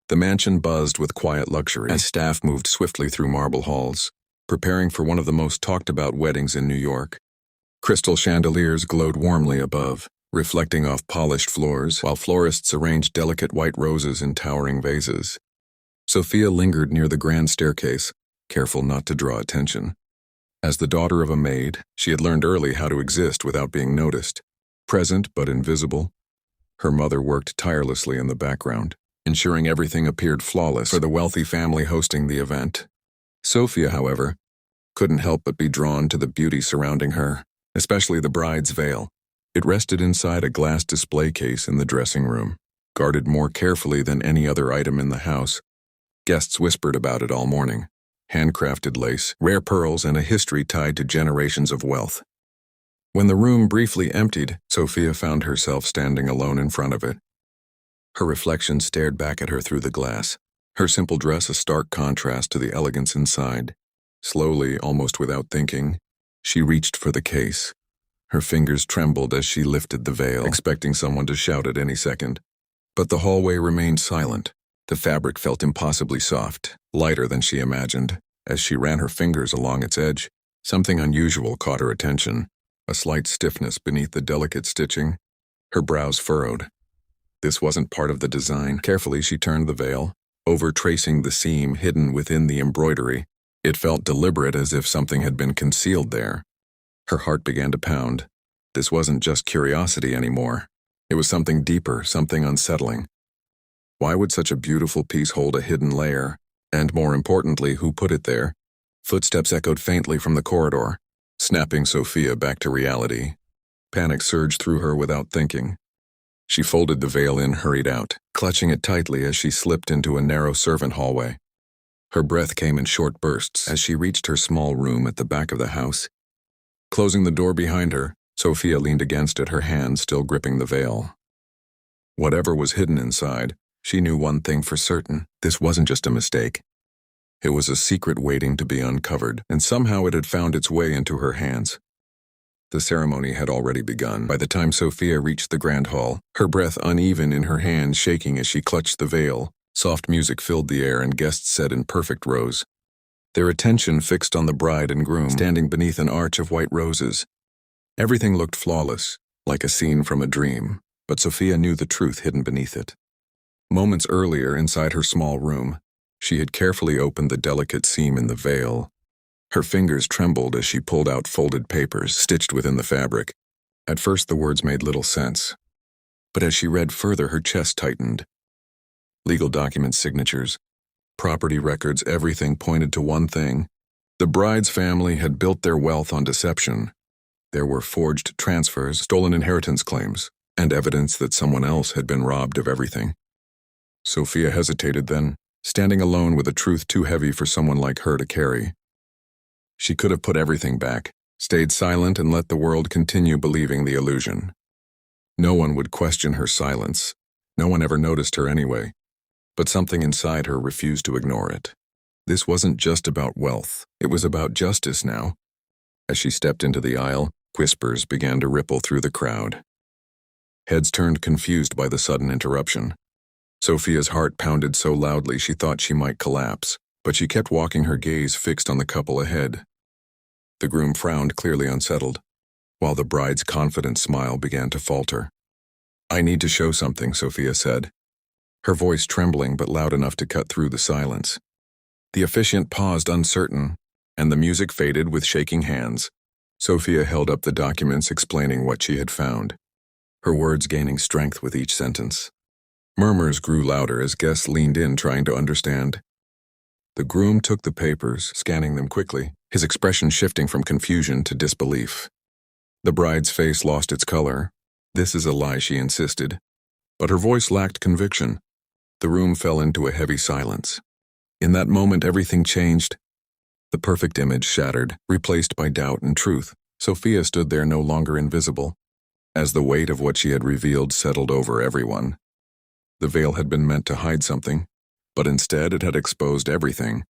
The mansion buzzed with quiet luxury as staff moved swiftly through marble halls, preparing for one of the most talked-about weddings in New York. Crystal chandeliers glowed warmly above, reflecting off polished floors, while florists arranged delicate white roses in towering vases. Sophia lingered near the grand staircase, careful not to draw attention. As the daughter of a maid, she had learned early how to exist without being noticed, present but invisible. Her mother worked tirelessly in the background, ensuring everything appeared flawless for the wealthy family hosting the event. Sophia, however, couldn't help but be drawn to the beauty surrounding her, especially the bride's veil. It rested inside a glass display case in the dressing room, guarded more carefully than any other item in the house. Guests whispered about it all morning. Handcrafted lace, rare pearls, and a history tied to generations of wealth. When the room briefly emptied, Sophia found herself standing alone in front of it. Her reflection stared back at her through the glass, her simple dress a stark contrast to the elegance inside. Slowly, almost without thinking, she reached for the case. Her fingers trembled as she lifted the veil, expecting someone to shout at any second. But the hallway remained silent. The fabric felt impossibly soft, lighter than she imagined. As she ran her fingers along its edge, something unusual caught her attention, a slight stiffness beneath the delicate stitching. Her brows furrowed. This wasn't part of the design. Carefully, she turned the veil, over-tracing the seam hidden within the embroidery. It felt deliberate, as if something had been concealed there. Her heart began to pound. This wasn't just curiosity anymore. It was something deeper, something unsettling. Why would such a beautiful piece hold a hidden layer? And more importantly, who put it there? Footsteps echoed faintly from the corridor, snapping Sophia back to reality. Panic surged through her without thinking. She folded the veil in, hurried out, clutching it tightly as she slipped into a narrow servant hallway. Her breath came in short bursts as she reached her small room at the back of the house. Closing the door behind her, Sophia leaned against it, her hand still gripping the veil. Whatever was hidden inside, she knew one thing for certain: this wasn't just a mistake. It was a secret waiting to be uncovered, and somehow it had found its way into her hands. The ceremony had already begun. By the time Sophia reached the grand hall, her breath uneven in her hands shaking as she clutched the veil, soft music filled the air and guests sat in perfect rows, their attention fixed on the bride and groom standing beneath an arch of white roses. Everything looked flawless, like a scene from a dream, but Sophia knew the truth hidden beneath it. Moments earlier, inside her small room, she had carefully opened the delicate seam in the veil. Her fingers trembled as she pulled out folded papers stitched within the fabric. At first the words made little sense, but as she read further, her chest tightened. Legal documents, signatures, property records, everything pointed to one thing. The bride's family had built their wealth on deception. There were forged transfers, stolen inheritance claims, and evidence that someone else had been robbed of everything. Sophia hesitated then, standing alone with a truth too heavy for someone like her to carry. She could have put everything back, stayed silent, and let the world continue believing the illusion. No one would question her silence. No one ever noticed her anyway. But something inside her refused to ignore it. This wasn't just about wealth. It was about justice now. As she stepped into the aisle, whispers began to ripple through the crowd. Heads turned confused by the sudden interruption. Sophia's heart pounded so loudly she thought she might collapse, but she kept walking, her gaze fixed on the couple ahead. The groom frowned, clearly unsettled, while the bride's confident smile began to falter. "I need to show something," Sophia said, her voice trembling but loud enough to cut through the silence. The officiant paused, uncertain, and the music faded with shaking hands. Sophia held up the documents, explaining what she had found, her words gaining strength with each sentence. Murmurs grew louder as guests leaned in, trying to understand. The groom took the papers, scanning them quickly, his expression shifting from confusion to disbelief. The bride's face lost its color. "This is a lie," she insisted. But her voice lacked conviction. The room fell into a heavy silence. In that moment, everything changed. The perfect image shattered, replaced by doubt and truth. Sophia stood there, no longer invisible, as the weight of what she had revealed settled over everyone. The veil had been meant to hide something, but instead it had exposed everything.